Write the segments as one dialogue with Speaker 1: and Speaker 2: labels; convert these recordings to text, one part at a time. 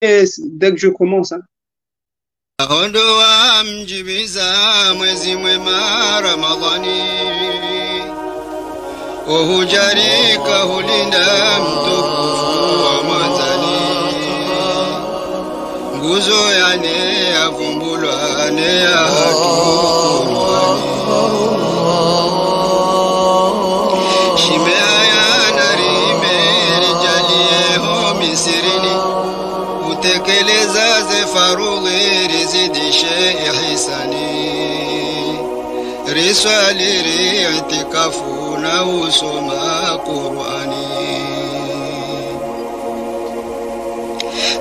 Speaker 1: dès que je commence. Hein.
Speaker 2: Ondoa mjibiza mwezi mwema Ramadhani, uhujarika hulinda mtukufu wa Mwanzani, nguzo yane yavumbulwa ne ya hatukurwani, shimea ya narime rijalie ho misirini, utekeleza ze farughi rizidishe ihsani, riswali ri itikafu na usoma Qur'ani,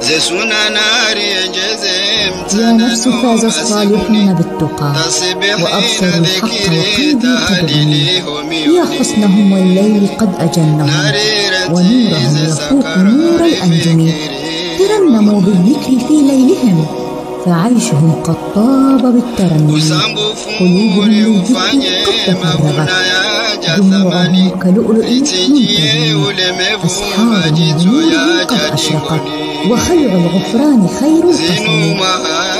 Speaker 2: ze sunana rienjeze
Speaker 3: يا نفس فاز الصالحون بالتقى وأبصروا الحق وقلبي تدعوني يا حسنهم والليل قد أجنهم ونورهم يفوق نور الأنجم ترنموا بالذكر في ليلهم فعيشهم قد طاب بالترنم قلوبهم للذكر قد تفرغت دموعهم كلؤلؤ منتهى أسحارهم نور قد أشرقت وخلع الغفران خير الحسن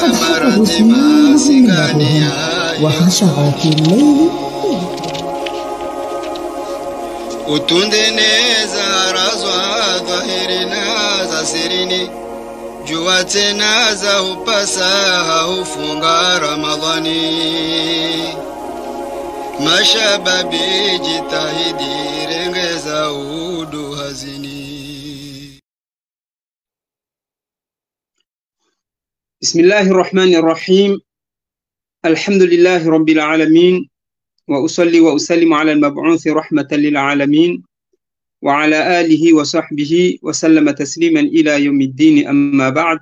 Speaker 3: قد حفظوا سنينهم من لهوهم وخشعوا في الليل
Speaker 2: utundeneza razwa dhahirina za sirini, jua tena za upasa haufunga Ramadhani, mashababi jitahidi rengeza udu hazini.
Speaker 1: Bismillahir Rahmanir Rahim. Alhamdulillahi Rabbil Alamin. وأصلي وأسلم على المبعوث رحمة للعالمين وعلى آله وصحبه وسلم تسليما إلى يوم الدين أما بعد.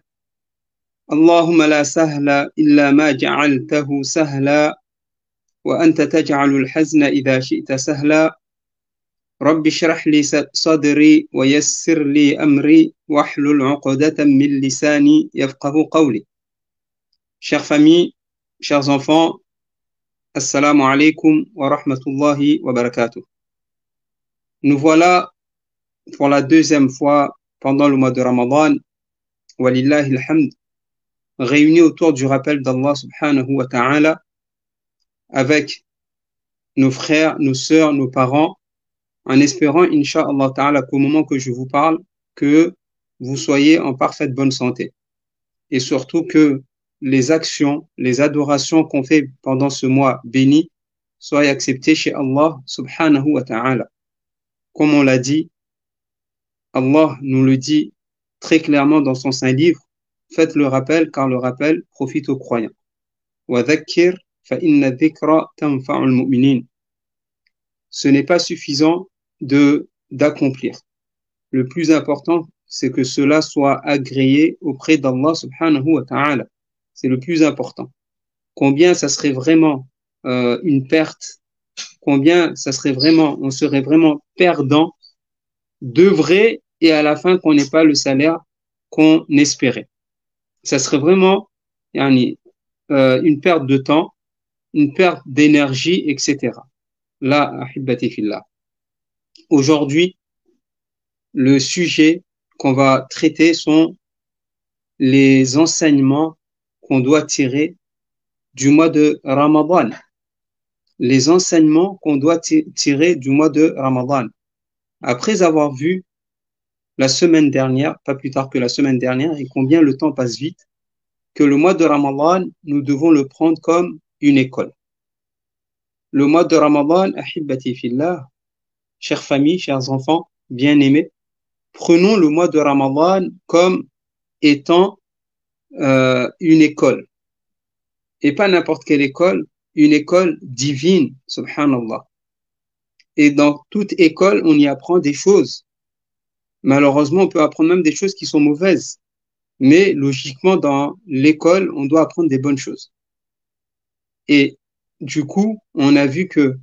Speaker 1: اللهم لا سهل إلا ما جعلته سهلا وأنت تجعل الحزن إذا شئت سهلا. رب اشرح لي صدري ويسر لي أمري واحلل عقدة من لساني يفقه قولي. Chers familles, chers enfants, Assalamu alaikum wa rahmatullahi wa barakatuh. Nous voilà pour la deuxième fois pendant le mois de Ramadan, walillahi alhamd, réunis autour du rappel d'Allah subhanahu wa ta'ala avec nos frères, nos sœurs, nos parents, en espérant, incha'Allah ta'ala, qu'au moment que je vous parle, que vous soyez en parfaite bonne santé. Et surtout que les actions, les adorations qu'on fait pendant ce mois béni soient acceptées chez Allah subhanahu wa ta'ala. Comme on l'a dit, Allah nous le dit très clairement dans son saint livre, faites le rappel car le rappel profite aux croyants. Wa dhakkir fa inna dhikra tanfa'ul mu'minin. Ce n'est pas suffisant d'accomplir. Le plus important, c'est que cela soit agréé auprès d'Allah subhanahu wa ta'ala. C'est le plus important. Combien ça serait vraiment une perte, combien ça serait vraiment, on serait vraiment perdant d'œuvrer et à la fin qu'on n'ait pas le salaire qu'on espérait. Ça serait vraiment une perte de temps, une perte d'énergie, etc. Là, ahibati fillah. Aujourd'hui, le sujet qu'on va traiter sont les enseignements qu'on doit tirer du mois de Ramadan. Les enseignements qu'on doit tirer du mois de Ramadan. Après avoir vu la semaine dernière, pas plus tard que la semaine dernière, et combien le temps passe vite, que le mois de Ramadan, nous devons le prendre comme une école. Le mois de Ramadan, ahibati fillah, chères familles, chers enfants, bien-aimés, prenons le mois de Ramadan comme étant une école. Et pas n'importe quelle école, une école divine, subhanallah. Et dans toute école, on y apprend des choses. Malheureusement, on peut apprendre même des choses qui sont mauvaises. Mais logiquement, dans l'école, on doit apprendre des bonnes choses. Et du coup, on a vu que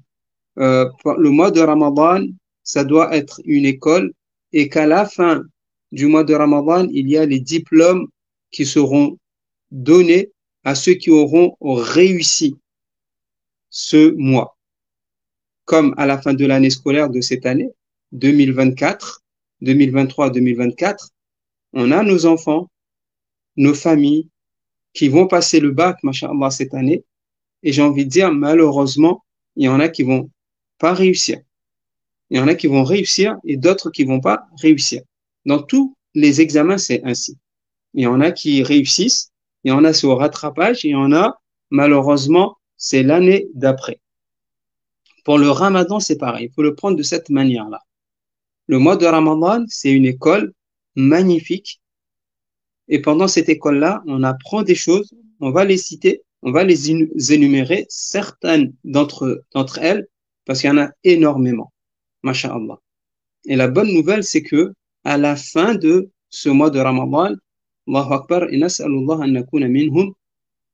Speaker 1: le mois de Ramadan, ça doit être une école et qu'à la fin du mois de Ramadan, il y a les diplômes qui seront donnés à ceux qui auront réussi ce mois. Comme à la fin de l'année scolaire de cette année, 2024, 2023-2024, on a nos enfants nos familles qui vont passer le bac, masha'Allah, cette année. Et j'ai envie de dire, malheureusement, il y en a qui vont pas réussir. Il y en a qui vont réussir et d'autres qui vont pas réussir. Dans tous les examens, c'est ainsi. Il y en a qui réussissent, il y en a c'est au rattrapage, et il y en a, malheureusement, c'est l'année d'après. Pour le Ramadan, c'est pareil. Il faut le prendre de cette manière-là. Le mois de Ramadan, c'est une école magnifique. Et pendant cette école-là, on apprend des choses, on va les citer, on va les énumérer, certaines d'entre elles, parce qu'il y en a énormément. Masha'Allah. Et la bonne nouvelle, c'est que à la fin de ce mois de Ramadan, Allahu Akbar, et nas'alullah an nakuna minhum,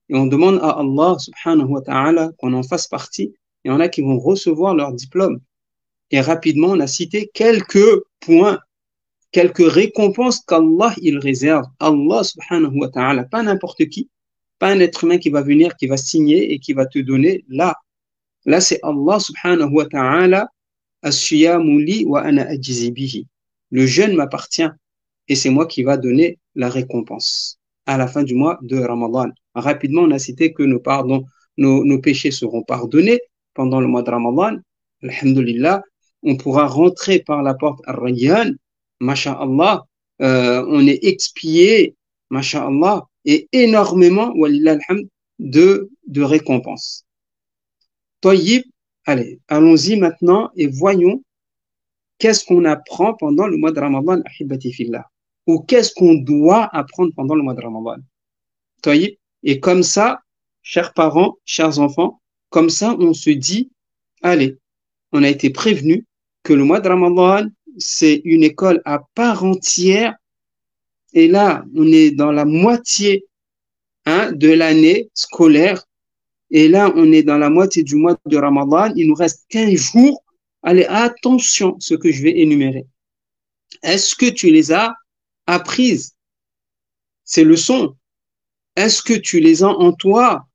Speaker 1: et on demande à Allah subhanahu wa ta'ala qu'on en fasse partie. Il y en a qui vont recevoir leur diplôme. Et rapidement, on a cité quelques points, quelques récompenses qu'Allah il réserve. Allah subhanahu wa ta'ala, pas n'importe qui, pas un être humain qui va venir, qui va signer et qui va te donner. Là, c'est Allah subhanahu wa ta'ala. As-siyamu li wa ana ajzi bihi. Le jeûne m'appartient et c'est moi qui va donner la récompense à la fin du mois de Ramadan. Rapidement, on a cité que nos péchés seront pardonnés pendant le mois de Ramadan. Alhamdulillah, on pourra rentrer par la porte Ar-Rayyan. Masha'Allah, on est expié, Masha'Allah, et énormément, walillah alhamd, de récompenses. Tayyib. Allez, allons-y maintenant et voyons qu'est-ce qu'on apprend pendant le mois de Ramadan, ahibati fillah, ou qu'est-ce qu'on doit apprendre pendant le mois de Ramadan. Et comme ça, chers parents, chers enfants, comme ça, on se dit, allez, on a été prévenu que le mois de Ramadan, c'est une école à part entière, et là, on est dans la moitié de l'année scolaire. Et là, on est dans la moitié du mois de Ramadan. Il nous reste 15 jours. Allez, attention, ce que je vais énumérer. Est-ce que tu les as apprises, ces leçons? Est-ce que tu les as en toi?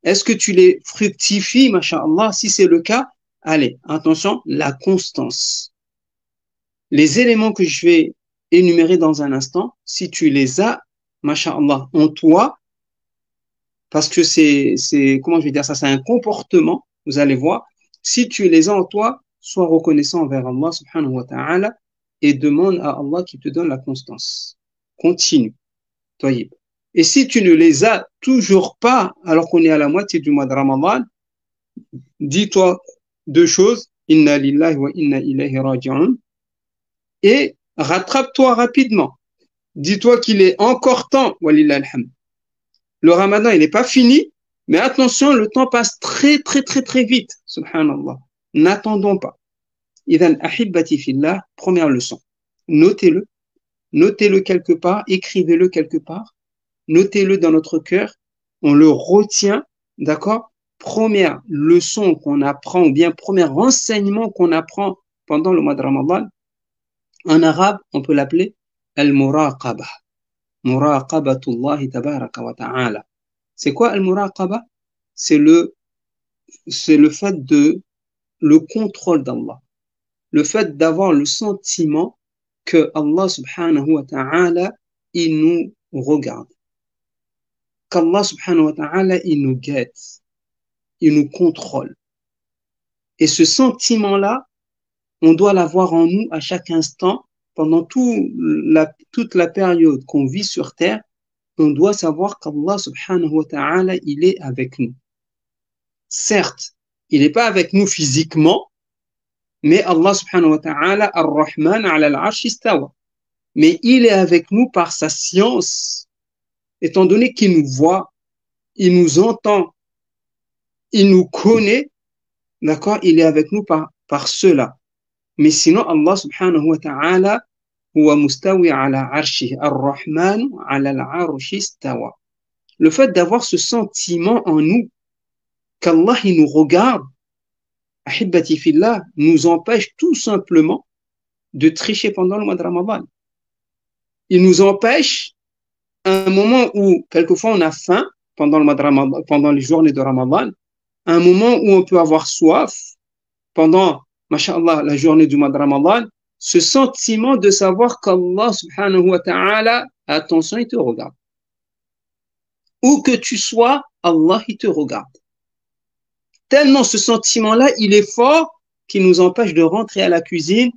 Speaker 1: Est-ce que tu les fructifies, masha'Allah? Si c'est le cas, allez, attention, la constance. Les éléments que je vais énumérer dans un instant, si tu les as, masha'Allah, en toi, parce que comment je vais dire ça, c'est un comportement, vous allez voir. Si tu les as en toi, sois reconnaissant envers Allah subhanahu wa ta'ala et demande à Allah qui te donne la constance. Continue. Tayyib. Et si tu ne les as toujours pas, alors qu'on est à la moitié du mois de Ramadan, dis-toi deux choses. Inna lillahi wa inna ilayhi raji'un. Et rattrape-toi rapidement. Dis-toi qu'il est encore temps. Walillah alhamd. Le Ramadan, il n'est pas fini, mais attention, le temps passe très, très, très, très vite. Subhanallah. N'attendons pas. Idhan ahibbati fillah, première leçon. Notez-le. Notez-le quelque part. Écrivez-le quelque part. Notez-le dans notre cœur. On le retient. D'accord? Première leçon qu'on apprend, ou bien premier renseignement qu'on apprend pendant le mois de Ramadan. En arabe, on peut l'appeler al-muraqabah. Muraqabatullahi tabaraka wa ta'ala. C'est quoi al-muraqaba? C'est le fait le contrôle d'Allah. Le fait d'avoir le sentiment que Allah subhanahu wa ta'ala, il nous regarde. Qu'Allah subhanahu wa ta'ala, il nous guette. Il nous contrôle. Et ce sentiment-là, on doit l'avoir en nous à chaque instant. Pendant toute la période qu'on vit sur terre, on doit savoir qu'Allah subhanahu wa ta'ala, il est avec nous. Certes, il n'est pas avec nous physiquement, mais Allah subhanahu wa ta'ala, ar-Rahman ala al-arsh istawa. Mais il est avec nous par sa science, étant donné qu'il nous voit, il nous entend, il nous connaît, d'accord, il est avec nous par cela. Mais sinon, Allah subhanahu wa ta'ala, huwa mustawi ala arshih, ar-Rahman ala al-arsh istawa. Le fait d'avoir ce sentiment en nous, qu'Allah il nous regarde, ahibbati fillah, nous empêche tout simplement de tricher pendant le mois de Ramadan. Il nous empêche, à un moment où, quelquefois, on a faim pendant le mois de Ramadan, pendant les journées de Ramadan, un moment où on peut avoir soif pendant masha'Allah, la journée du mois de Ramadan, ce sentiment de savoir qu'Allah subhanahu wa ta'ala, attention, il te regarde. Où que tu sois, Allah, il te regarde. Tellement ce sentiment-là, il est fort qu'il nous empêche de rentrer à la cuisine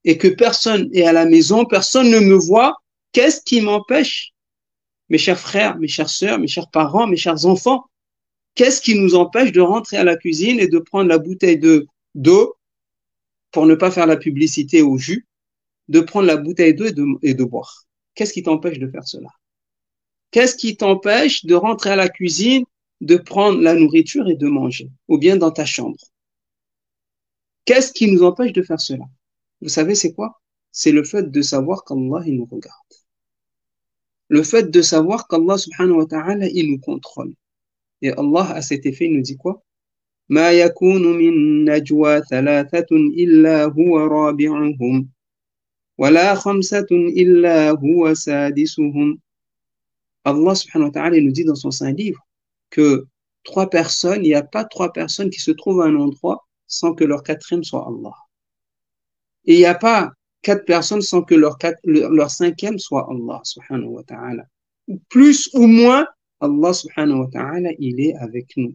Speaker 1: et que personne est à la maison, personne ne me voit. Qu'est-ce qui m'empêche, mes chers frères, mes chères sœurs, mes chers parents, mes chers enfants, qu'est-ce qui nous empêche de rentrer à la cuisine et de prendre la bouteille d'eau, pour ne pas faire la publicité au jus, de prendre la bouteille d'eau et de boire? Qu'est-ce qui t'empêche de faire cela? Qu'est-ce qui t'empêche de rentrer à la cuisine, de prendre la nourriture et de manger, ou bien dans ta chambre? Qu'est-ce qui nous empêche de faire cela? Vous savez, c'est quoi? C'est le fait de savoir qu'Allah, il nous regarde. Le fait de savoir qu'Allah, subhanahu wa ta'ala, il nous contrôle. Et Allah, à cet effet, il nous dit quoi? ما يكون من نجوى ثلاثة إلا هو رابعهم ولا خمسة إلا هو سادسهم. Allah subhanahu wa ta'ala nous dit dans son saint livre que il n'y a pas trois personnes qui se trouvent à un endroit sans que leur quatrième soit Allah. Et il n'y a pas quatre personnes sans que leur cinquième soit Allah subhanahu wa ta'ala. Plus ou moins, Allah subhanahu wa ta'ala, il est avec nous.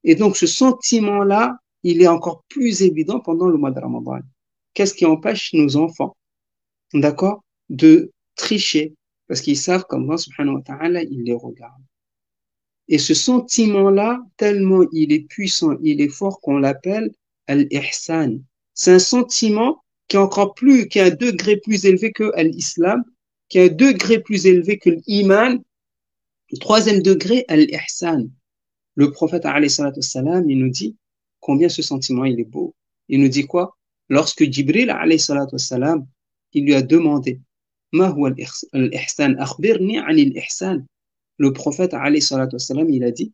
Speaker 1: Et donc ce sentiment-là, il est encore plus évident pendant le mois de Ramadan. Qu'est-ce qui empêche nos enfants, d'accord, de tricher? Parce qu'ils savent qu'Allah subhanahu wa ta'ala, il les regarde. Et ce sentiment-là, tellement il est puissant, il est fort qu'on l'appelle al-ihsan. C'est un sentiment qui a un degré plus élevé que l'islam, qui a un degré plus élevé que l'iman. Le troisième degré, al-ihsan. Le prophète, alayhi salatu wassalam, il nous dit combien ce sentiment, il est beau. Il nous dit quoi? Lorsque Jibril, alayhi salatu wassalam, il lui a demandé Ma huwa al-ihsan? Akhbirni an al-ihsan. Le prophète, alayhi salatu wassalam, il a dit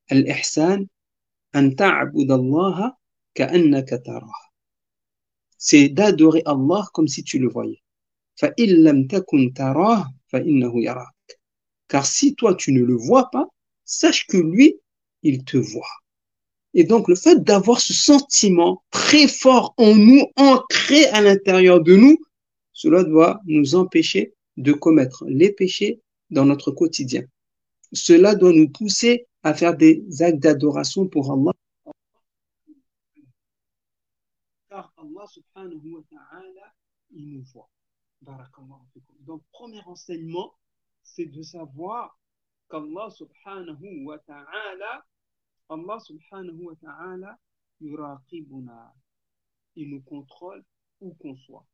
Speaker 1: Al-ihsan an ta'budallaha ka'annaka tarah. C'est d'adorer Allah comme si tu le voyais. Fa in lam takun tarah fa innahu yarak. Car si toi tu ne le vois pas, sache que lui, il te voit. Et donc le fait d'avoir ce sentiment très fort en nous, ancré à l'intérieur de nous, cela doit nous empêcher de commettre les péchés dans notre quotidien. Cela doit nous pousser à faire des actes d'adoration pour Allah. Car Allah subhanahu wa ta'ala, il nous voit. Barakallahu fikum. Donc, premier enseignement, c'est de savoir qu'Allah subhanahu wa ta'ala, yuraqibuna. Il nous contrôle où qu'on soit.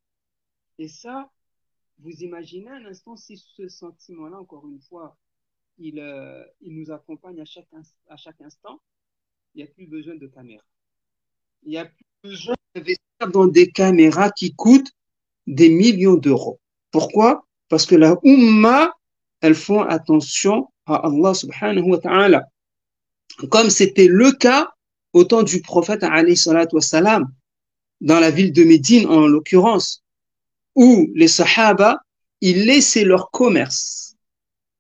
Speaker 1: Et ça, vous imaginez un instant si ce sentiment-là, encore une fois, il nous accompagne à chaque instant, il n'y a plus besoin de caméra. Il n'y a plus besoin d'investir dans des caméras qui coûtent des millions d'euros. Pourquoi? Parce que la Ummah, elles font attention à Allah subhanahu wa ta'ala. Comme c'était le cas au temps du prophète alayhi salatu wassalam, dans la ville de Médine en l'occurrence, où les Sahaba, ils laissaient leur commerce.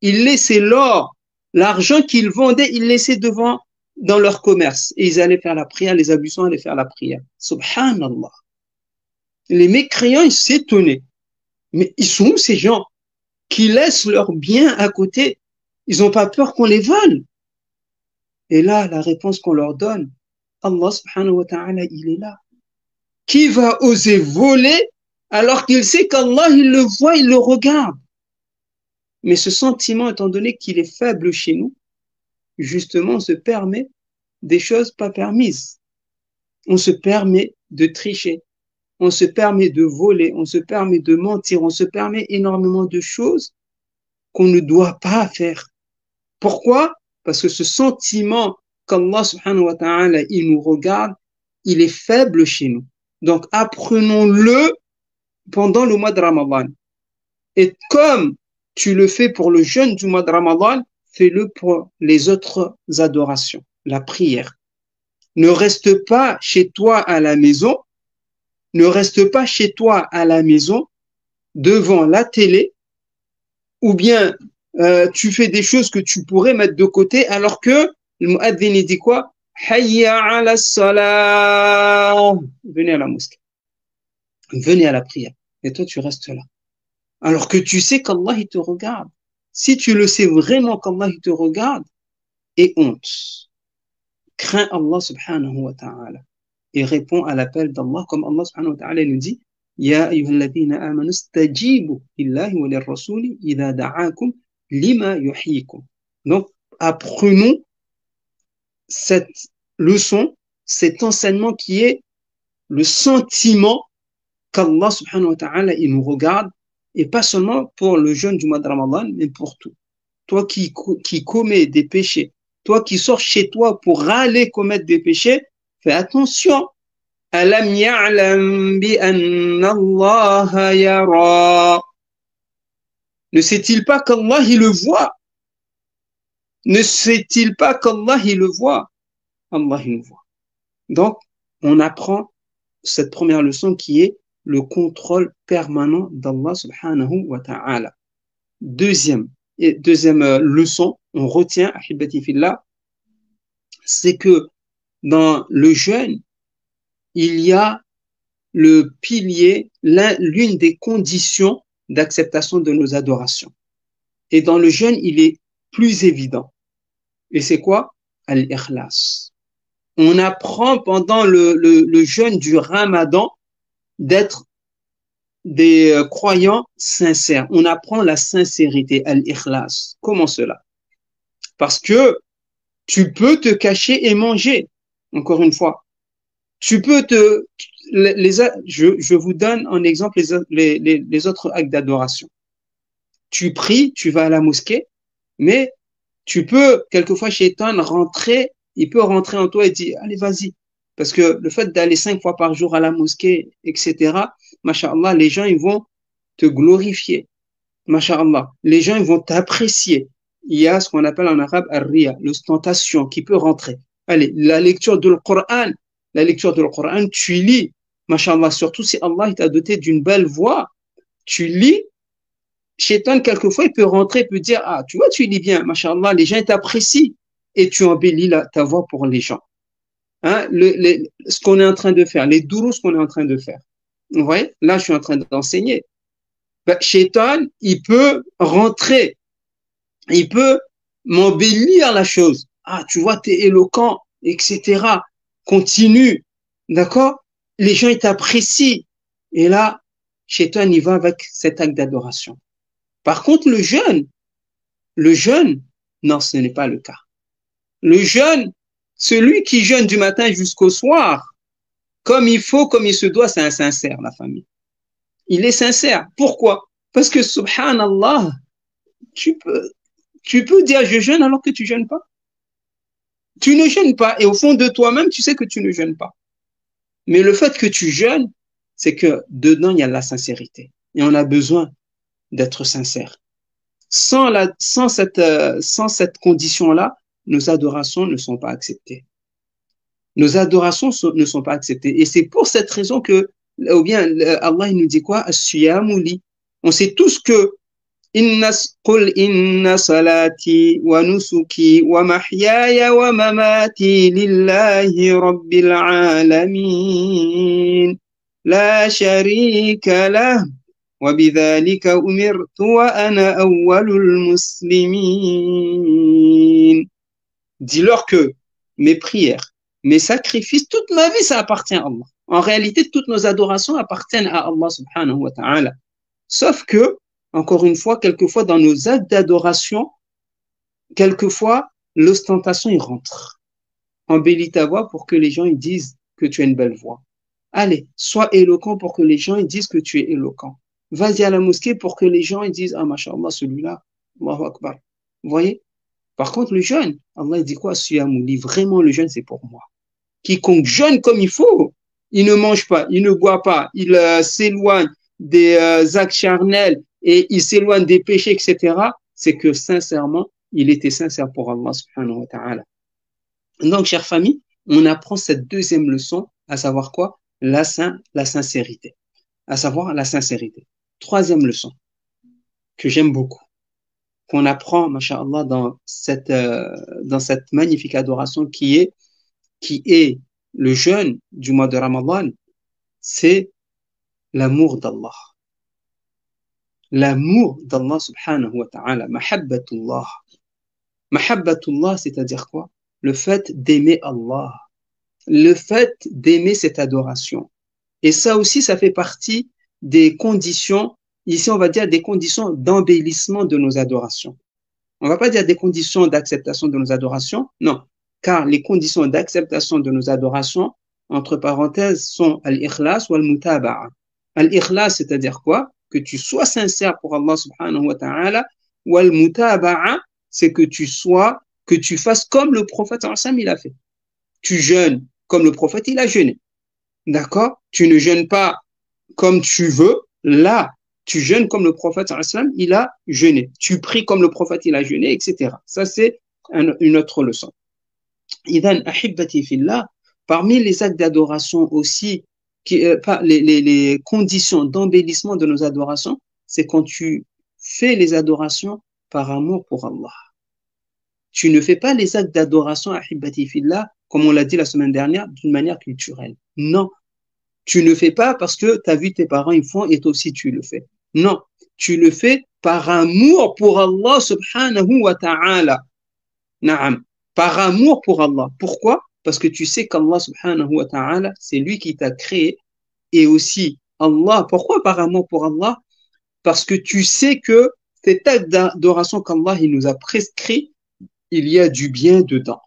Speaker 1: Ils laissaient l'or, l'argent qu'ils vendaient, ils laissaient dans leur commerce. Et ils allaient faire la prière, les abusants allaient faire la prière. Subhanallah. Les mécréants, ils s'étonnaient. Mais ils sont où ces gens qui laissent leurs biens à côté? Ils n'ont pas peur qu'on les vole. Et là, la réponse qu'on leur donne, Allah subhanahu wa ta'ala, il est là. Qui va oser voler alors qu'il sait qu'Allah, il le voit, il le regarde? Mais ce sentiment, étant donné qu'il est faible chez nous, justement, on se permet des choses pas permises. On se permet de tricher, on se permet de voler, on se permet de mentir, on se permet énormément de choses qu'on ne doit pas faire. Pourquoi? Parce que ce sentiment qu'Allah subhanahu wa ta'ala, il nous regarde, il est faible chez nous. Donc, apprenons-le pendant le mois de Ramadan. Et comme tu le fais pour le jeûne du mois de Ramadan, fais-le pour les autres adorations, la prière. Ne reste pas chez toi à la maison, devant la télé, ou bien tu fais des choses que tu pourrais mettre de côté, alors que le muaddin dit quoi? Hayya ala salah. Venez à la mosquée. Venez à la prière. Et toi, tu restes là. Alors que tu sais qu'Allah, il te regarde. si tu le sais vraiment qu'Allah il te regarde, aie honte. Crains Allah subhanahu wa ta'ala et réponds à l'appel d'Allah comme Allah subhanahu wa ta'ala nous dit Ya ayyuhalladhina amanu stajibu lillahi wa lirrasuli idha da'akum lima yuhyikum. Donc apprenons cette leçon, cet enseignement qui est le sentiment qu'Allah subhanahu wa ta'ala il nous regarde, et pas seulement pour le jeûne du mois de Ramadan, mais pour tout. Toi qui commets des péchés, toi qui sors chez toi pour aller commettre des péchés, fais attention. Alam ya'lam bi anna Allah yara. Ne sait-il pas qu'Allah il le voit? Ne sait-il pas qu'Allah il le voit? Allah il le voit. Donc, on apprend cette première leçon qui est le contrôle permanent d'Allah subhanahu wa ta'ala. Deuxième leçon, on retient, ahibati fillah, c'est que dans le jeûne, il y a le pilier, l'une des conditions d'acceptation de nos adorations. Et dans le jeûne, il est plus évident. Et c'est quoi? Al-ikhlas. On apprend pendant le jeûne du Ramadan d'être des croyants sincères. On apprend la sincérité, al-ikhlas. Comment cela? Parce que tu peux te cacher et manger. Encore une fois, tu peux je vous donne en exemple les autres actes d'adoration. Tu pries, tu vas à la mosquée, mais tu peux, quelquefois, Shaitan rentrer, il peut rentrer en toi et dire, allez, vas-y. Parce que le fait d'aller 5 fois par jour à la mosquée, etc., masha'Allah, les gens, ils vont te glorifier. Masha'Allah, les gens, ils vont t'apprécier. Il y a ce qu'on appelle en arabe ar-riya, l'ostentation qui peut rentrer. Allez, la lecture du Coran, tu lis, masha'Allah, surtout si Allah t'a doté d'une belle voix, tu lis. Shaitan, quelquefois, il peut rentrer, il peut dire, ah, tu vois, tu lis bien, masha'Allah, les gens t'apprécient et tu embellis ta voix pour les gens. Hein, ce qu'on est en train de faire, les dourous qu'on est en train de faire. Vous voyez, là, je suis en train d'enseigner. Ben, Shaitan, il peut rentrer, il peut m'embellir la chose. Ah, tu vois, t'es éloquent, etc. Continue, d'accord? Les gens, ils t'apprécient. Et là, Shaitan, il va avec cet acte d'adoration. Par contre, le jeûne, non, ce n'est pas le cas. Le jeûne, celui qui jeûne du matin jusqu'au soir, comme il faut, comme il se doit, c'est un sincère, la famille. Il est sincère. Pourquoi? Parce que, subhanallah, tu peux dire je jeûne alors que tu jeûnes pas. Tu ne jeûnes pas. Et au fond de toi-même, tu sais que tu ne jeûnes pas. Mais le fait que tu jeûnes, c'est que dedans, il y a la sincérité. Et on a besoin d'être sincère. Sans cette condition-là, nos adorations ne sont pas acceptées. Nos adorations ne sont pas acceptées. Et c'est pour cette raison que, ou bien, Allah il nous dit quoi? As-siyamu li. On sait tous que قل إن صلاتي ونسكي ومحياي ومماتي لله رب العالمين لا شريك له وبذلك أمرت وأنا أول المسلمين. Dis-leur que mes prières, mes sacrifices, toute ma vie, ça appartient à Allah. En réalité, toutes nos adorations appartiennent à Allah subhanahu wa ta'ala. Sauf que, encore une fois, quelquefois dans nos actes d'adoration, quelquefois l'ostentation y rentre. Embellis ta voix pour que les gens ils disent que tu as une belle voix. Allez, sois éloquent pour que les gens ils disent que tu es éloquent. Vas-y à la mosquée pour que les gens ils disent ah masha'Allah celui-là, Allahu Akbar. Vous voyez? Par contre le jeûne, Allah il dit quoi? Suyamouli, vraiment le jeûne c'est pour moi. Quiconque jeûne comme il faut, il ne mange pas, il ne boit pas, il s'éloigne des actes charnels et il s'éloigne des péchés, etc., c'est que sincèrement, il était sincère pour Allah subhanahu wa ta'ala. Donc, chère famille, on apprend cette deuxième leçon, à savoir quoi? La sincérité. À savoir la sincérité. Troisième leçon, que j'aime beaucoup, qu'on apprend, masha'Allah, dans cette magnifique adoration qui est le jeûne du mois de Ramadan, c'est l'amour d'Allah. l'amour d'Allah subhanahu wa ta'ala, mahabbatullah. Mahabbatullah, c'est-à-dire quoi? Le fait d'aimer Allah, le fait d'aimer cette adoration. Et ça aussi, ça fait partie des conditions, ici on va dire des conditions d'embellissement de nos adorations. On va pas dire des conditions d'acceptation de nos adorations, non, car les conditions d'acceptation de nos adorations, entre parenthèses, sont al-ikhlas ou al-mutaba'a. Al-ikhlas, c'est-à-dire quoi? Que tu sois sincère pour Allah subhanahu wa ta'ala, ou al-mutaba'a, c'est que tu fasses comme le prophète il a fait. Tu jeûnes comme le prophète il a jeûné. D'accord? Tu ne jeûnes pas comme tu veux, là, tu jeûnes comme le prophète il a jeûné. Tu pries comme le prophète il a jeûné, etc. Ça, c'est une autre leçon. Idhan ahibbati fillah, parmi les actes d'adoration aussi, les conditions d'embellissement de nos adorations, c'est quand tu fais les adorations par amour pour Allah. Tu ne fais pas les actes d'adoration ahibbati fillah, comme on l'a dit la semaine dernière, d'une manière culturelle. Non. Tu ne fais pas parce que tu as vu tes parents ils font et toi aussi tu le fais. Non. Tu le fais par amour pour Allah subhanahu wa ta'ala. Naam. Par amour pour Allah. Pourquoi? Parce que tu sais qu'Allah subhanahu wa ta'ala, c'est lui qui t'a créé. Et aussi Allah. Pourquoi par amour pour Allah? Parce que tu sais que cet acte d'adoration qu'Allah il nous a prescrit, il y a du bien dedans.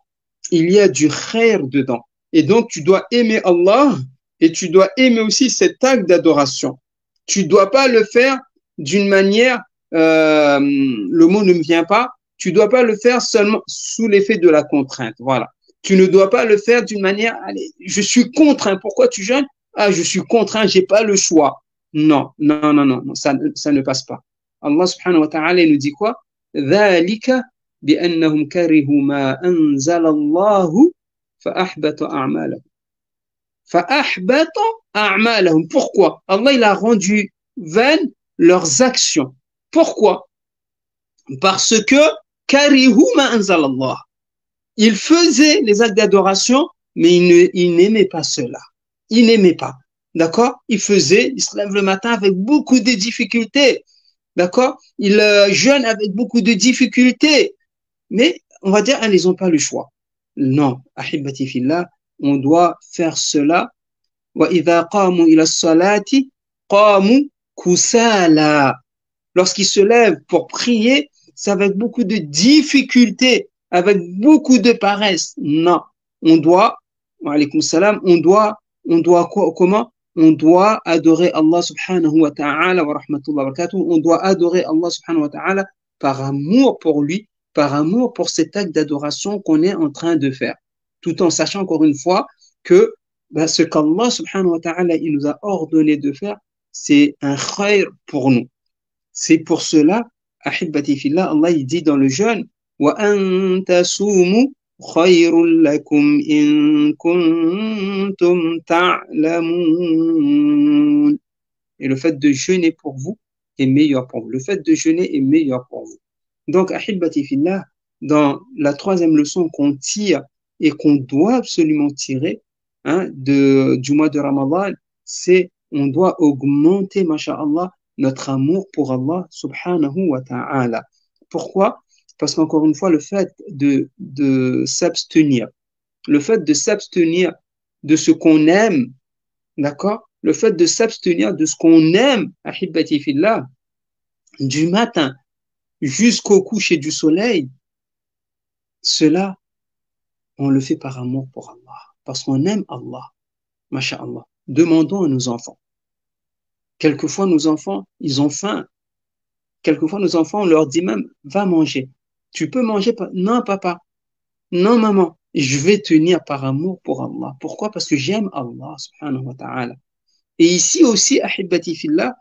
Speaker 1: Il y a du khair dedans. Et donc, tu dois aimer Allah et tu dois aimer aussi cet acte d'adoration. Tu dois pas le faire d'une manière, le mot ne me vient pas, tu dois pas le faire seulement sous l'effet de la contrainte. Voilà. Tu ne dois pas le faire d'une manière, allez, je suis contraint. Pourquoi tu jeûnes? Ah, je suis contraint, j'ai pas le choix. Non, non, non, non, ça ne passe pas. Allah subhanahu wa ta'ala nous dit quoi? ذَلِكَ بأنهم كرهوا ما أنزل الله فأحبط أعمالهم. فأحبط أعمالهم. Pourquoi? Allah il a rendu vaines leurs actions. Pourquoi? Parce que كرهوا ما أنزل الله. Ils faisaient les actes d'adoration, mais ils n'aimaient pas cela. Ils n'aimaient pas. D'accord? Ils se lèvent le matin avec beaucoup de difficultés. D'accord? Ils jeûnent avec beaucoup de difficultés. Mais on va dire, ils n'ont pas le choix. Non, ahibbati fillah, on doit faire cela. Wa idha qamu ila salati qamu kusala. Lorsqu'ils se lèvent pour prier, c'est avec beaucoup de difficultés, avec beaucoup de paresse. Non, on doit, wa alaykum salam, on doit comment? On doit adorer Allah subhanahu wa ta'ala wa rahmatullahi wa barakatuh. On doit adorer Allah subhanahu wa ta'ala par amour pour lui, par amour pour cet acte d'adoration qu'on est en train de faire. Tout en sachant encore une fois que ce qu'Allah subhanahu wa ta'ala il nous a ordonné de faire, c'est un khair pour nous. C'est pour cela, ahibbati fillah, Allah il dit dans le jeûne, wa an tasumu khayrun lakum in kuntum ta'lamun. Et le fait de jeûner pour vous est meilleur pour vous. Le fait de jeûner est meilleur pour vous. Donc, ahibbati fillah, dans la troisième leçon qu'on tire et qu'on doit absolument tirer du mois de Ramadan, c'est on doit augmenter, masha'Allah, notre amour pour Allah subhanahu wa ta'ala. Pourquoi? Parce qu'encore une fois, le fait de s'abstenir, le fait de s'abstenir de ce qu'on aime, d'accord? Le fait de s'abstenir de ce qu'on aime, ahibbati fillah, du matin jusqu'au coucher du soleil, cela, on le fait par amour pour Allah, parce qu'on aime Allah, masha'Allah. Demandons à nos enfants. Quelquefois, nos enfants, ils ont faim. Quelquefois, nos enfants, on leur dit même, va manger. Tu peux manger? Non, papa. Non, maman. Je vais tenir par amour pour Allah. Pourquoi? Parce que j'aime Allah, subhanahu wa ta'ala. Et ici aussi, ahibbati fillah,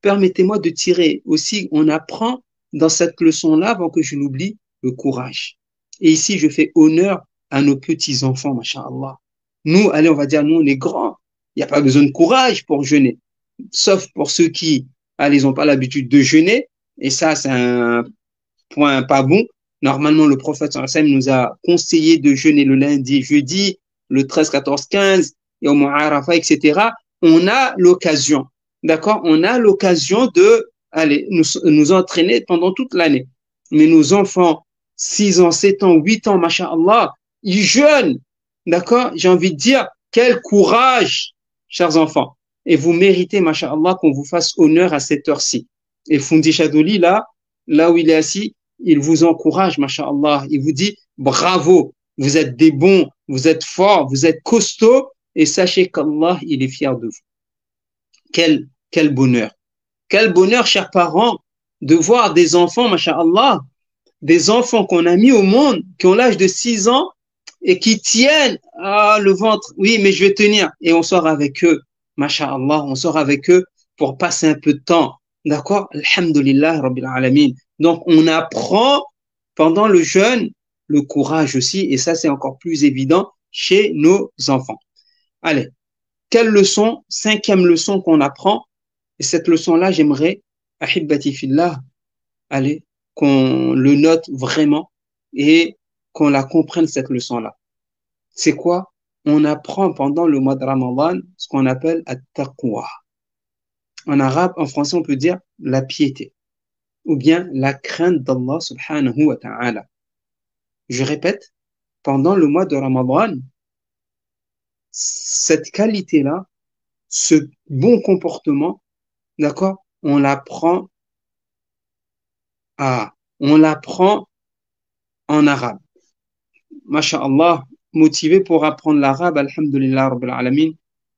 Speaker 1: permettez-moi de tirer aussi, on apprend dans cette leçon-là, avant que je l'oublie, le courage. Et ici, je fais honneur à nos petits-enfants, masha'Allah. Nous, allez, on va dire, nous, on est grands. Il n'y a pas besoin de courage pour jeûner. Sauf pour ceux qui, ils n'ont pas l'habitude de jeûner. Et ça, c'est un point pas bon. Normalement, le prophète sallallahu nous a conseillé de jeûner le lundi, jeudi, le 13, 14, 15, et au Arafah, etc. On a l'occasion, d'accord? On a l'occasion de allez, nous entraîner pendant toute l'année. Mais nos enfants, 6 ans, 7 ans, 8 ans, masha'Allah, ils jeûnent. D'accord? J'ai envie de dire, quel courage, chers enfants. Et vous méritez, masha'Allah, qu'on vous fasse honneur à cette heure-ci. Et Fundi Chadouli, là où il est assis, il vous encourage, masha'Allah. Il vous dit, bravo, vous êtes des bons, vous êtes forts, vous êtes costauds, et sachez qu'Allah, il est fier de vous. Quel bonheur. Quel bonheur, chers parents, de voir des enfants, masha'Allah, des enfants qu'on a mis au monde, qui ont l'âge de 6 ans, et qui tiennent le ventre. Oui, mais je vais tenir. Et on sort avec eux, masha'Allah, on sort avec eux pour passer un peu de temps. D'accord? Alhamdulillah, Rabbil Alamin. Donc, on apprend pendant le jeûne le courage aussi, et ça, c'est encore plus évident chez nos enfants. Allez, quelle leçon? 5e leçon qu'on apprend. Et cette leçon-là, j'aimerais, Ahibbati fillah, allez, qu'on le note vraiment et qu'on la comprenne, cette leçon-là. C'est quoi? On apprend pendant le mois de Ramadan ce qu'on appelle at-taqwa. En arabe, en français, on peut dire la piété ou bien la crainte d'Allah subhanahu wa ta'ala. Je répète, pendant le mois de Ramadan, cette qualité-là, ce bon comportement, d'accord, on l'apprend en arabe. Masha'Allah, motivé pour apprendre l'arabe, alhamdulillah rabbil alamin.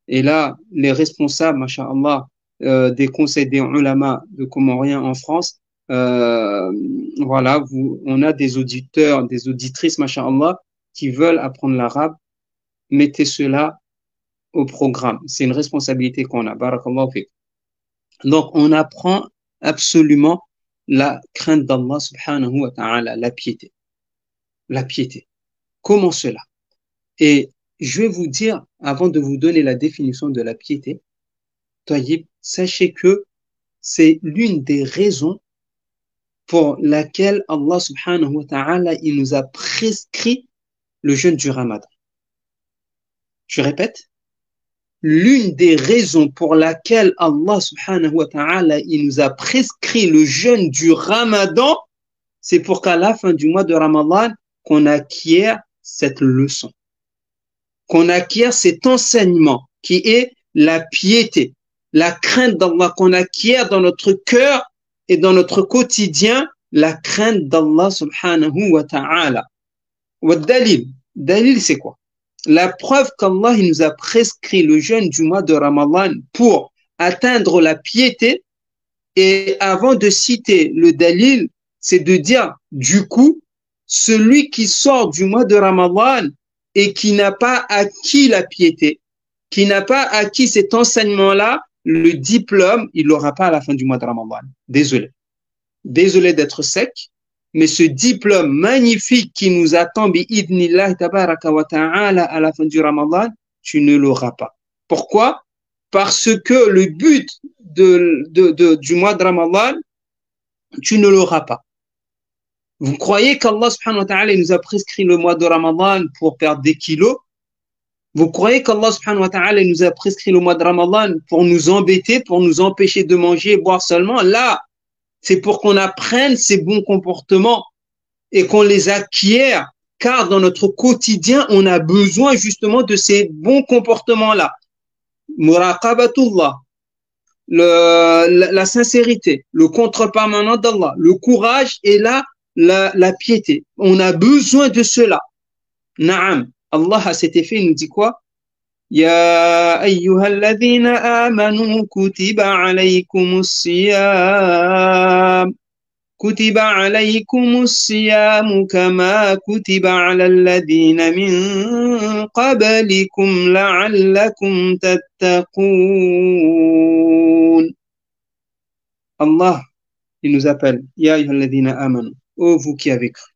Speaker 1: Et là, les responsables, masha'Allah, des conseils des ulama de Comoriens en France, voilà, on a des auditeurs, des auditrices, masha'Allah, qui veulent apprendre l'arabe. Mettez cela au programme. C'est une responsabilité qu'on a. Barakallahu fik. Donc, on apprend absolument la crainte d'Allah subhanahu wa ta'ala, la piété. La piété. Comment cela? Et je vais vous dire, avant de vous donner la définition de la piété, Taïb, sachez que c'est l'une des raisons pour laquelle Allah subhanahu wa ta'ala, il nous a prescrit le jeûne du Ramadan. Je répète, l'une des raisons pour laquelle Allah subhanahu wa ta'ala, il nous a prescrit le jeûne du Ramadan, c'est pour qu'à la fin du mois de Ramadan, qu'on acquiert cette leçon, qu'on acquiert cet enseignement qui est la piété, la crainte d'Allah, qu'on acquiert dans notre cœur et dans notre quotidien, la crainte d'Allah subhanahu wa ta'ala. Wa dalil, dalil c'est quoi? La preuve qu'Allah il nous a prescrit le jeûne du mois de Ramadan pour atteindre la piété. Et avant de citer le dalil, c'est de dire, du coup, celui qui sort du mois de Ramadan et qui n'a pas acquis la piété, qui n'a pas acquis cet enseignement-là, le diplôme, il l'aura pas à la fin du mois de Ramadan. Désolé. Désolé d'être sec, mais ce diplôme magnifique qui nous attend, bi'idnillah tabaraka wa ta'ala, à la fin du Ramadan, tu ne l'auras pas. Pourquoi? Parce que le but du mois de Ramadan, tu ne l'auras pas. Vous croyez qu'Allah subhanahu wa ta'ala nous a prescrit le mois de Ramadan pour perdre des kilos? Vous croyez qu'Allah subhanahu wa ta'ala nous a prescrit le mois de Ramadan pour nous embêter, pour nous empêcher de manger et boire seulement? Là, c'est pour qu'on apprenne ces bons comportements et qu'on les acquiert, car dans notre quotidien, on a besoin justement de ces bons comportements-là. Muraqabatullah, la sincérité, le contrôle permanent d'Allah, le courage et la piété. On a besoin de cela. Naam. Allah à cet effet il nous dit quoi? Ya ayyuhalladhina amanu kutiba alaykumus siyam kama kutiba ala alladhina min qablikum la'allakum tattaqun. Allah il nous appelle Ya ayyuhalladhina amanu, ô vous qui avez cru.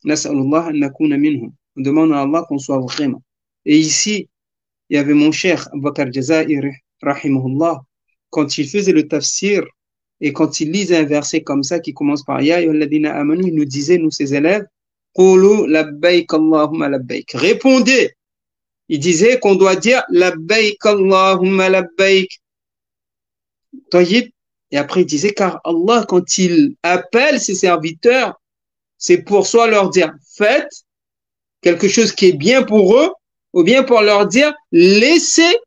Speaker 1: Nas'alullah an nakuna minhum. On demande à Allah qu'on soit vraiment. Et ici, il y avait mon cher Abu Bakr Jazairi, rahimahullah, quand il faisait le tafsir et quand il lisait un verset comme ça qui commence par Ya ayyuhalladhina amanu, il nous disait, nous ses élèves, Qulu labbaik Allahumma labbaik. Répondez. Il disait qu'on doit dire labbaik Allahumma labbaik. Tayyib, Et après, il disait, car Allah, quand il appelle ses serviteurs, c'est pour soit leur dire, faites quelque chose qui est bien pour eux, ou bien pour leur dire, laissez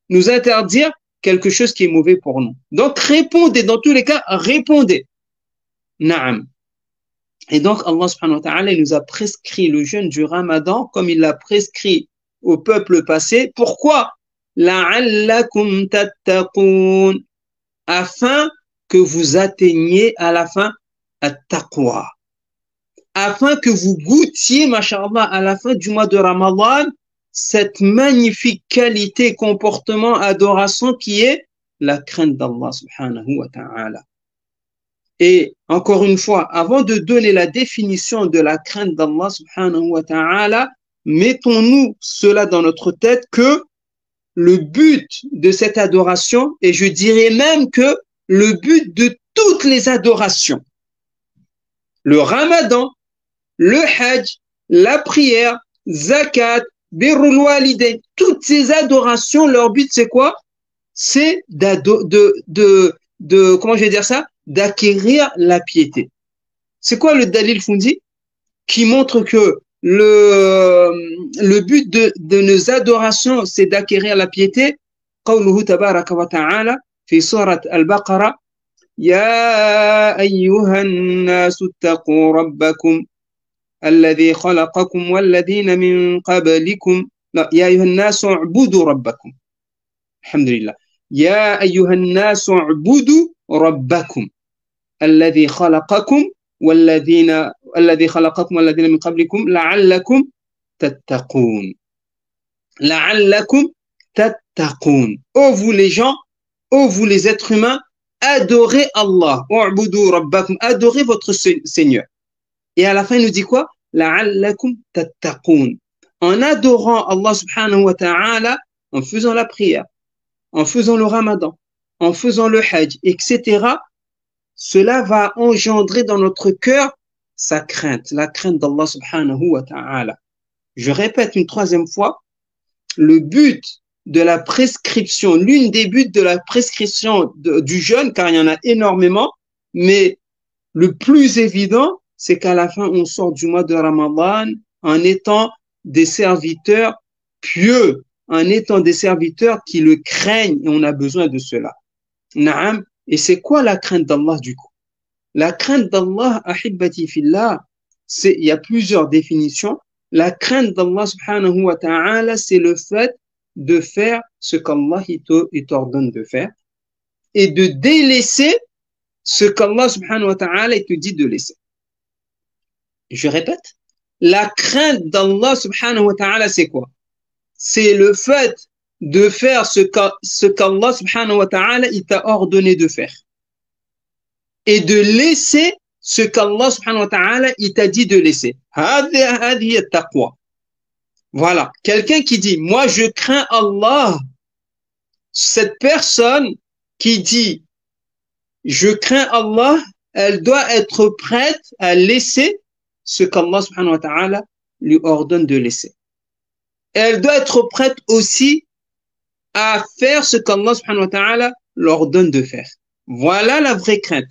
Speaker 1: nous interdire quelque chose qui est mauvais pour nous. Donc, répondez, dans tous les cas, répondez. Naam. Et donc, Allah subhanahu wa ta'ala, il nous a prescrit le jeûne du Ramadan comme il l'a prescrit au peuple passé. Pourquoi? La'allakum tattaqun. Afin que vous atteigniez à la fin at-taqwa. Afin que vous goûtiez, masha'Allah, à la fin du mois de Ramadan, cette magnifique qualité, comportement, adoration qui est la crainte d'Allah subhanahu wa ta'ala. Et encore une fois, avant de donner la définition de la crainte d'Allah subhanahu wa ta'ala, mettons-nous cela dans notre tête que le but de cette adoration, et je dirais même que le but de toutes les adorations, le Ramadan, le Hajj, la prière, Zakat, Birrul Walidain, toutes ces adorations, leur but c'est quoi? C'est comment je vais dire ça? D'acquérir la piété. C'est quoi le dalil Fundi? Qui montre que le but de nos adorations, c'est d'acquérir la piété. قوله تبارك وتعالى في سورة البقرة يا أيها الناس اتقوا ربكم الذي خلقكم والذين من قبلكم لا يا أيها الناس اعبدوا ربكم الحمد لله يا أيها الناس اعبدوا ربكم الذي خلقكم الذي خلقكم والذين من قبلكم لعلكم تتقون لعلكم تتقون. Ô vous les gens, ô vous les êtres humains, adorez Allah. اعبدوا ربكم, adorez votre Seigneur. Et à la fin, il nous dit quoi? لعلكم تتقون. En adorant Allah subhanahu wa ta'ala, en faisant la prière, en faisant le Ramadan, en faisant le Hajj, etc., cela va engendrer dans notre cœur sa crainte, la crainte d'Allah subhanahu wa ta'ala. Je répète une troisième fois, le but de la prescription, l'une des buts de la prescription du jeûne, car il y en a énormément, mais le plus évident, c'est qu'à la fin, on sort du mois de Ramadan en étant des serviteurs pieux, en étant des serviteurs qui le craignent, et on a besoin de cela. Naam. Et c'est quoi la crainte d'Allah du coup? La crainte d'Allah, ahibbati fillah, il y a plusieurs définitions. La crainte d'Allah subhanahu wa ta'ala, c'est le fait de faire ce qu'Allah t'ordonne de faire et de délaisser ce qu'Allah subhanahu wa ta'ala te dit de laisser. Je répète, la crainte d'Allah subhanahu wa ta'ala, c'est quoi? C'est le fait de faire ce qu'Allah subhanahu wa ta'ala il t'a ordonné de faire et de laisser ce qu'Allah subhanahu wa ta'ala il t'a dit de laisser. Voilà, quelqu'un qui dit moi je crains Allah, cette personne qui dit je crains Allah, elle doit être prête à laisser ce qu'Allah subhanahu wa ta'ala lui ordonne de laisser. Elle doit être prête aussi à faire ce qu'Allah subhanahu wa ta'ala leur donne de faire. Voilà la vraie crainte.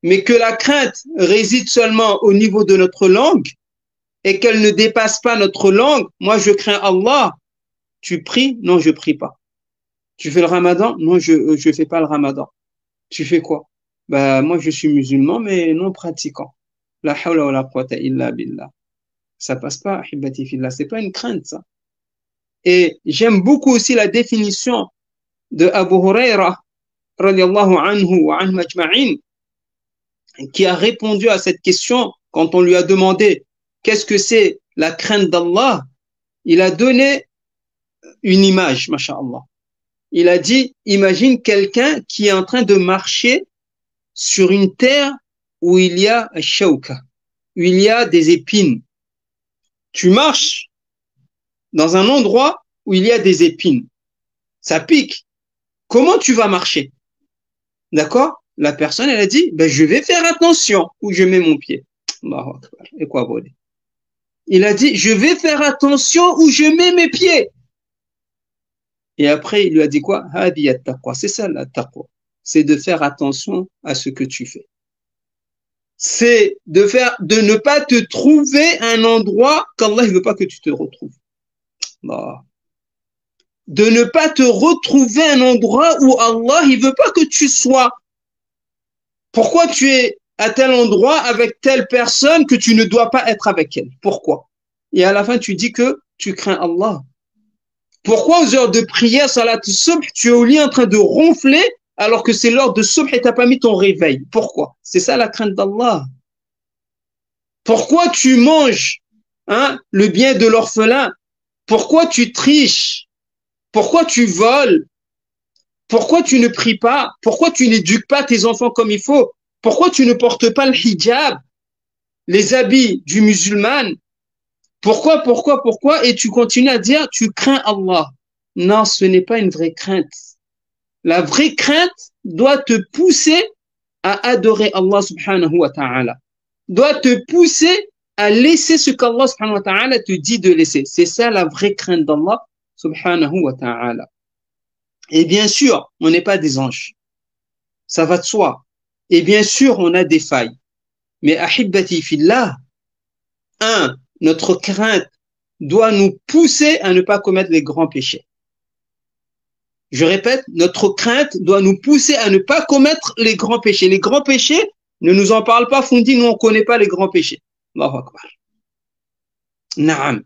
Speaker 1: Mais que la crainte réside seulement au niveau de notre langue et qu'elle ne dépasse pas notre langue. Moi, je crains Allah. Tu pries? Non, je prie pas. Tu fais le Ramadan? Non, je fais pas le Ramadan. Tu fais quoi? Bah, moi, je suis musulman, mais non pratiquant. La hawla wa la quwwata illa billah. Ça passe pas, ahibbati fillah. C'est pas une crainte, ça. Et j'aime beaucoup aussi la définition de Abu Huraira, radiallahu anhu wa anhu ajma'in, qui a répondu à cette question quand on lui a demandé qu'est-ce que c'est la crainte d'Allah. Il a donné une image, masha'Allah. Il a dit, imagine quelqu'un qui est en train de marcher sur une terre où il y a shawka, où il y a des épines. Tu marches dans un endroit où il y a des épines. Ça pique. Comment tu vas marcher? D'accord? La personne, elle a dit, ben, je vais faire attention où je mets mon pied. Et quoi, voler? Il a dit, je vais faire attention où je mets mes pieds. Et après, il lui a dit quoi? Hadi at-taqwa. C'est ça, la taqwa. c'est de faire attention à ce que tu fais. C'est de ne pas te trouver un endroit qu'Allah ne veut pas que tu te retrouves. De ne pas te retrouver un endroit où Allah ne veut pas que tu sois. Pourquoi tu es à tel endroit avec telle personne que tu ne dois pas être avec elle? Pourquoi? Et à la fin, tu dis que tu crains Allah. Pourquoi aux heures de prière, salat subh, tu es au lit en train de ronfler alors que c'est l'heure de subh et tu n'as pas mis ton réveil? Pourquoi? C'est ça la crainte d'Allah. Pourquoi tu manges le bien de l'orphelin? Pourquoi tu triches? Pourquoi tu voles? Pourquoi tu ne pries pas? Pourquoi tu n'éduques pas tes enfants comme il faut? Pourquoi tu ne portes pas le hijab, les habits du musulman? Pourquoi? Et tu continues à dire, tu crains Allah. Non, ce n'est pas une vraie crainte. La vraie crainte doit te pousser à adorer Allah subhanahu wa ta'ala. Doit te pousser à laisser ce qu'Allah subhanahu wa ta'ala te dit de laisser. C'est ça la vraie crainte d'Allah subhanahu wa ta'ala. Et bien sûr, on n'est pas des anges. Ça va de soi. Et bien sûr, on a des failles. Mais ahibbati fillah, notre crainte doit nous pousser à ne pas commettre les grands péchés. Je répète, notre crainte doit nous pousser à ne pas commettre les grands péchés. Les grands péchés, ne nous en parle pas, Fondi, nous on ne connaît pas les grands péchés. Allahu Akbar. Naam.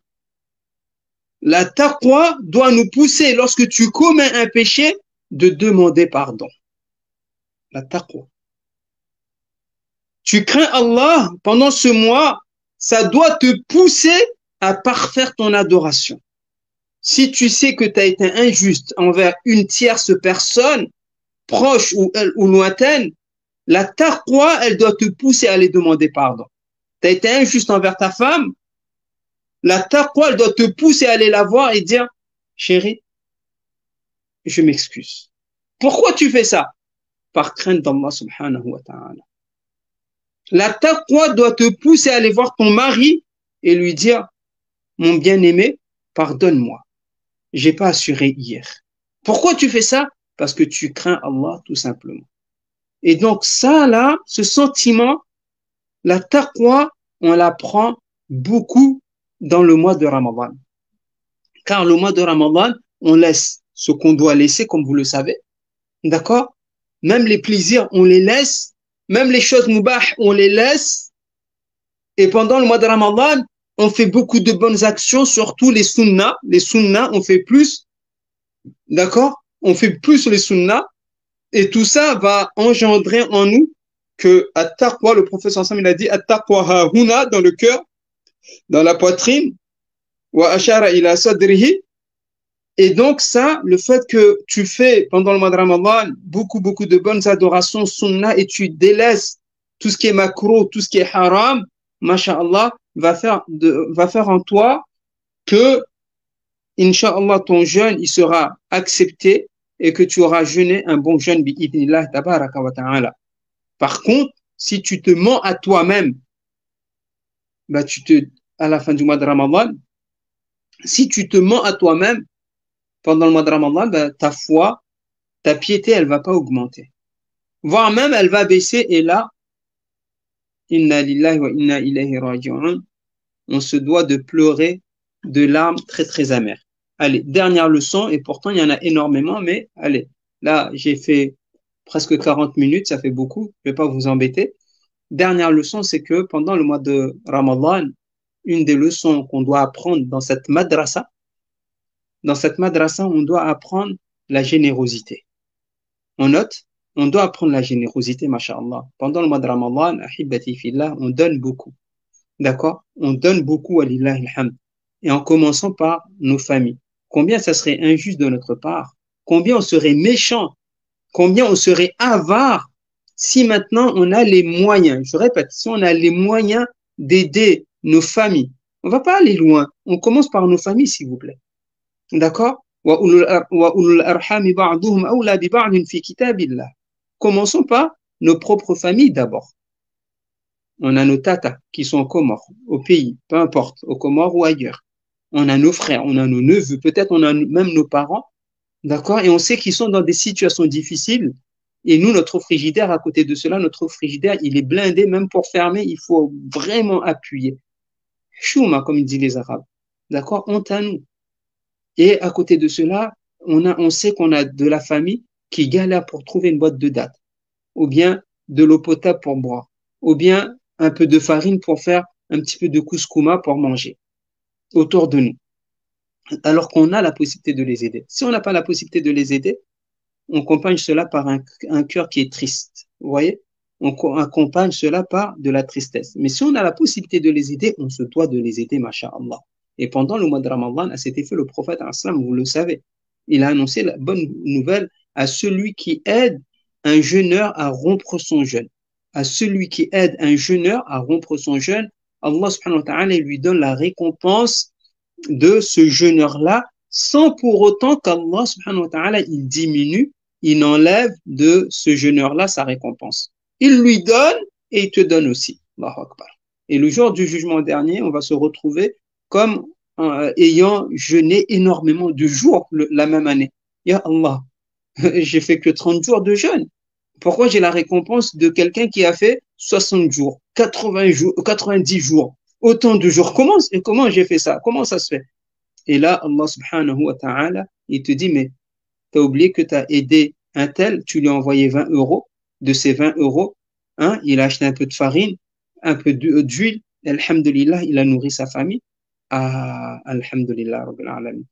Speaker 1: La taqwa doit nous pousser, lorsque tu commets un péché, de demander pardon. La taqwa. Tu crains Allah pendant ce mois, ça doit te pousser à parfaire ton adoration. Si tu sais que tu as été injuste envers une tierce personne, proche ou lointaine, la taqwa, elle doit te pousser à aller demander pardon. Tu as été injuste envers ta femme, la taqwa, elle doit te pousser à aller la voir et dire, chérie, je m'excuse. Pourquoi tu fais ça? Par crainte d'Allah subhanahu wa ta'ala. La taqwa doit te pousser à aller voir ton mari et lui dire, mon bien-aimé, pardonne-moi. J'ai pas assuré hier. Pourquoi tu fais ça? Parce que tu crains Allah, tout simplement. Et donc ça, là, ce sentiment, la taqwa, on l'apprend beaucoup dans le mois de Ramadan. Car le mois de Ramadan, on laisse ce qu'on doit laisser, comme vous le savez. D'accord? Même les plaisirs, on les laisse. Même les choses mubah, on les laisse. Et pendant le mois de Ramadan, on fait beaucoup de bonnes actions, surtout les sunnahs. Les sunnahs, on fait plus. D'accord? On fait plus les sunnahs. Et tout ça va engendrer en nous que at-taqwa, le prophète ensemble, il a dit at-taqwa ha-huna, dans le cœur, dans la poitrine, wa ashara ila sadrihi. Et donc ça, le fait que tu fais pendant le mois de Ramadan beaucoup de bonnes adorations sunnah et tu délaisses tout ce qui est makro, tout ce qui est haram, masha'Allah, va faire en toi que, incha'Allah, ton jeûne, il sera accepté et que tu auras jeûné un bon jeûne bi'idhnillah tabaraka wa ta'ala. Par contre, si tu te mens à toi-même, bah à la fin du mois de Ramadan, si tu te mens à toi-même pendant le mois de Ramadan, bah, ta foi, ta piété, elle va pas augmenter. Voire même, elle va baisser et là, inna lillahi wa inna ilayhi raji'un, on se doit de pleurer de larmes très amères. Allez, dernière leçon, et pourtant il y en a énormément, mais allez, là j'ai fait presque 40 minutes, ça fait beaucoup, je vais pas vous embêter. Dernière leçon, c'est que pendant le mois de Ramadan, une des leçons qu'on doit apprendre dans cette madrasa, on doit apprendre la générosité. On note, on doit apprendre la générosité, masha'Allah. Pendant le mois de Ramadan, ahibati fillah, on donne beaucoup. D'accord? On donne beaucoup, walillahi alhamd. Et en commençant par nos familles. Combien ça serait injuste de notre part? Combien on serait méchant? Combien on serait avare si maintenant on a les moyens, je répète, si on a les moyens d'aider nos familles. On va pas aller loin. On commence par nos familles, s'il vous plaît. D'accord? Commençons par nos propres familles d'abord. On a nos tatas qui sont aux Comores, au pays, peu importe, aux Comores ou ailleurs. On a nos frères, on a nos neveux, peut-être on a même nos parents, d'accord? Et on sait qu'ils sont dans des situations difficiles Et nous, notre frigidaire, à côté de cela, notre frigidaire, il est blindé, même pour fermer, il faut vraiment appuyer. Chouma, comme disent les Arabes. D'accord? Honte à nous. Et à côté de cela, on sait qu'on a de la famille qui galère pour trouver une boîte de dattes, ou bien de l'eau potable pour boire, ou bien un peu de farine pour faire un petit peu de couscouma pour manger autour de nous, alors qu'on a la possibilité de les aider. Si on n'a pas la possibilité de les aider, on accompagne cela par un cœur qui est triste. Vous voyez? On accompagne cela par de la tristesse. Mais si on a la possibilité de les aider, on se doit de les aider, masha'Allah. Et pendant le mois de Ramadan, à cet effet, le prophète, vous le savez, il a annoncé la bonne nouvelle à celui qui aide un jeûneur à rompre son jeûne. À celui qui aide un jeûneur à rompre son jeûne, Allah subhanahu wa ta'ala lui donne la récompense de ce jeûneur-là, sans pour autant qu'Allah subhanahu wa ta'ala il diminue, il enlève de ce jeûneur-là sa récompense. Il lui donne et il te donne aussi. Allahu Akbar. Et le jour du jugement dernier, on va se retrouver comme ayant jeûné énormément de jours la même année. Ya Allah, j'ai fait que 30 jours de jeûne. Pourquoi j'ai la récompense de quelqu'un qui a fait 60 jours, 80 jours, 90 jours, autant de jours? Comment j'ai fait ça? Comment ça se fait? Et là, Allah subhanahu wa ta'ala, il te dit, mais tu as oublié que tu as aidé un tel, tu lui as envoyé 20 euros. De ces 20 euros, hein, il a acheté un peu de farine, un peu d'huile. Alhamdulillah, il a nourri sa famille. Ah, Alhamdulillah, Rabbil Alamin.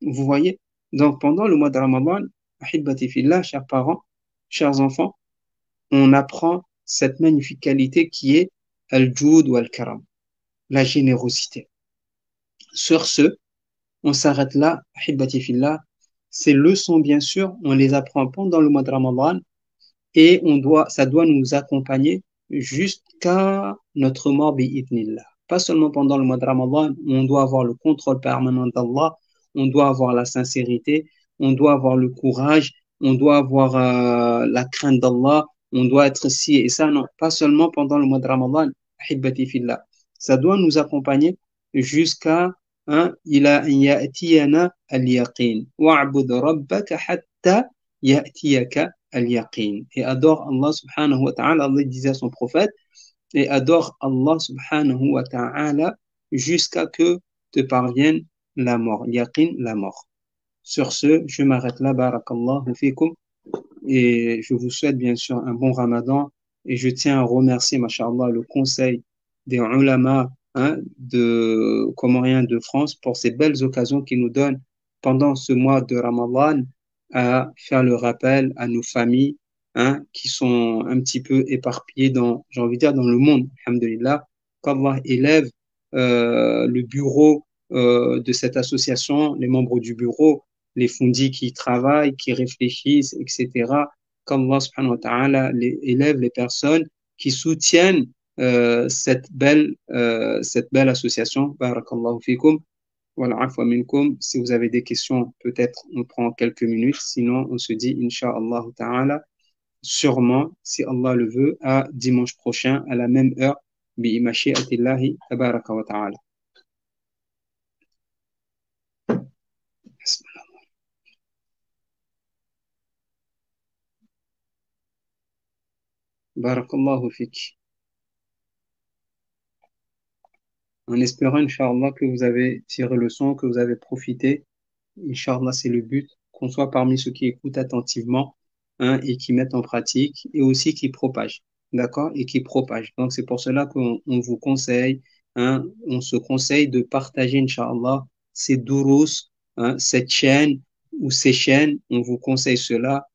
Speaker 1: Vous voyez? Donc, pendant le mois de Ramadan, ahibati fillah, chers parents, chers enfants, on apprend cette magnifique qualité qui est al-joud ou al-karam, la générosité. Sur ce, on s'arrête là, ahibati fillah. Ces leçons, bien sûr, on les apprend pendant le mois de Ramadan et ça doit nous accompagner jusqu'à notre mort bi'idnillah. Pas seulement pendant le mois de Ramadan, on doit avoir le contrôle permanent d'Allah, on doit avoir la sincérité, on doit avoir le courage, on doit avoir la crainte d'Allah, on doit être ci et ça. Non, pas seulement pendant le mois de Ramadan, ahibati fillah. Ça doit nous accompagner jusqu'à ila an ya'tiyana al-yaqin wa'bud rabbaka hatta ya'tiyaka al-yaqin. Et adore Allah subhanahu wa ta'ala. Allah disait à son prophète, et adore Allah subhanahu wa ta'ala jusqu'à que te parvienne la mort. Yaqin, la mort. Sur ce, je m'arrête là. Barakallahu fikum. Et je vous souhaite bien sûr un bon Ramadan. Et je tiens à remercier, masha'Allah, le conseil des ulama comoriens de France pour ces belles occasions qu'ils nous donnent pendant ce mois de Ramadan à faire le rappel à nos familles qui sont un petit peu éparpillées j'ai envie de dire, dans le monde. Alhamdulillah, qu'Allah élève le bureau de cette association, les membres du bureau, les fundis qui travaillent, qui réfléchissent, etc. Qu'Allah subhanahu wa ta'ala élève les personnes qui soutiennent cette belle association. Barakallahu fikum. Si vous avez des questions, peut-être on prend quelques minutes. Sinon, on se dit, Inch'Allah ta'ala, sûrement, si Allah le veut, à dimanche prochain, à la même heure, bi'imashi'atillahi tabaraka wa ta'ala. Barakallahu fik. En espérant, Inch'Allah, que vous avez tiré le son, que vous avez profité. Inch'Allah, c'est le but, qu'on soit parmi ceux qui écoutent attentivement et qui mettent en pratique et aussi qui propagent. D'accord? Et qui propagent. Donc, c'est pour cela qu'on vous conseille, on se conseille de partager, Inch'Allah, ces durus, cette chaîne ou ces chaînes. On vous conseille cela,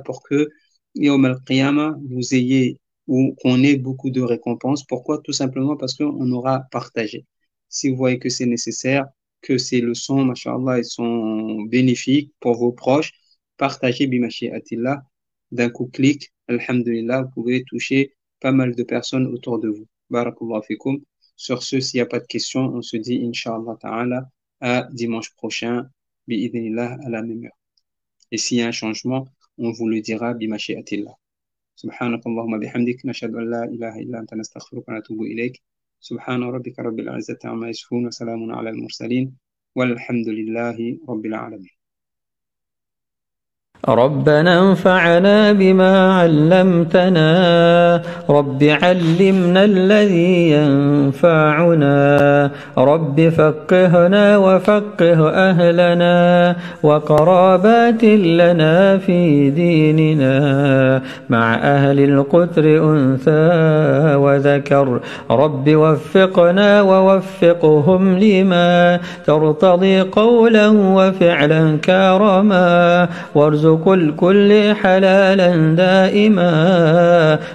Speaker 1: pour que, Yawm al-Qiyamah, vous ayez ou qu'on ait beaucoup de récompenses. Pourquoi? Tout simplement parce qu'on aura partagé. Si vous voyez que c'est nécessaire, que ces leçons, masha'Allah, elles sont bénéfiques pour vos proches, partagez bimashi'atillah. D'un coup clic, alhamdulillah, vous pouvez toucher pas mal de personnes autour de vous. Barakallahu fikum. Sur ce, s'il n'y a pas de questions, on se dit, Inch'Allah ta'ala, à dimanche prochain, bi'idhnillah, à la même heure. Et s'il y a un changement, on vous le dira, bimashi'atillah. سبحانك اللهم بحمدك نشهد أن لا إله إلا أنت نستغفرك ونتوب إليك سبحان ربك رب العزة عما يصفون وسلام على المرسلين والحمد لله رب العالمين.
Speaker 4: ربنا انفعنا بما علمتنا رب علمنا الذي ينفعنا رب فقهنا وفقه أهلنا وقرابات لنا في ديننا مع أهل القتر أنثى وذكر رب وفقنا ووفقهم لما ترتضي قولا وفعلا كرما وارزق الكل حلالا دائما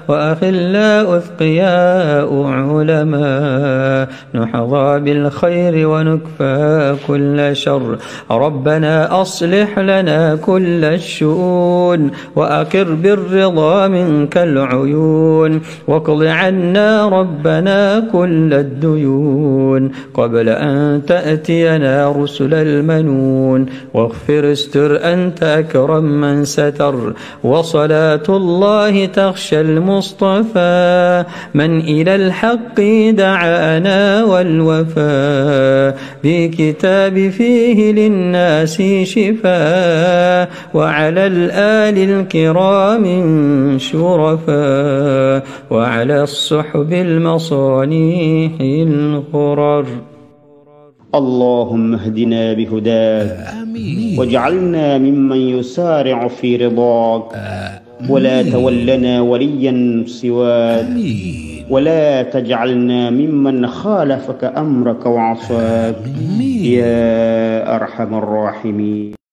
Speaker 4: وأخلاء أثقياء علماء نحظى بالخير ونكفى كل شر ربنا أصلح لنا كل الشؤون وأقر بالرضا منك العيون واقض عنا ربنا كل الديون قبل أن تأتينا رسل المنون واغفر استر أنت أكرم من ستر وصلاة الله تخشى المصطفى من إلى الحق دعانا والوفاء بكتاب فيه للناس شفاء وعلى الآل الكرام شرفاء وعلى الصحب المصانيح الغرر.
Speaker 5: اللهم اهدنا بهداك واجعلنا ممن يسارع في رضاك ولا تولنا وليا سواك ولا تجعلنا ممن خالفك أمرك وعصاك يا أرحم الراحمين.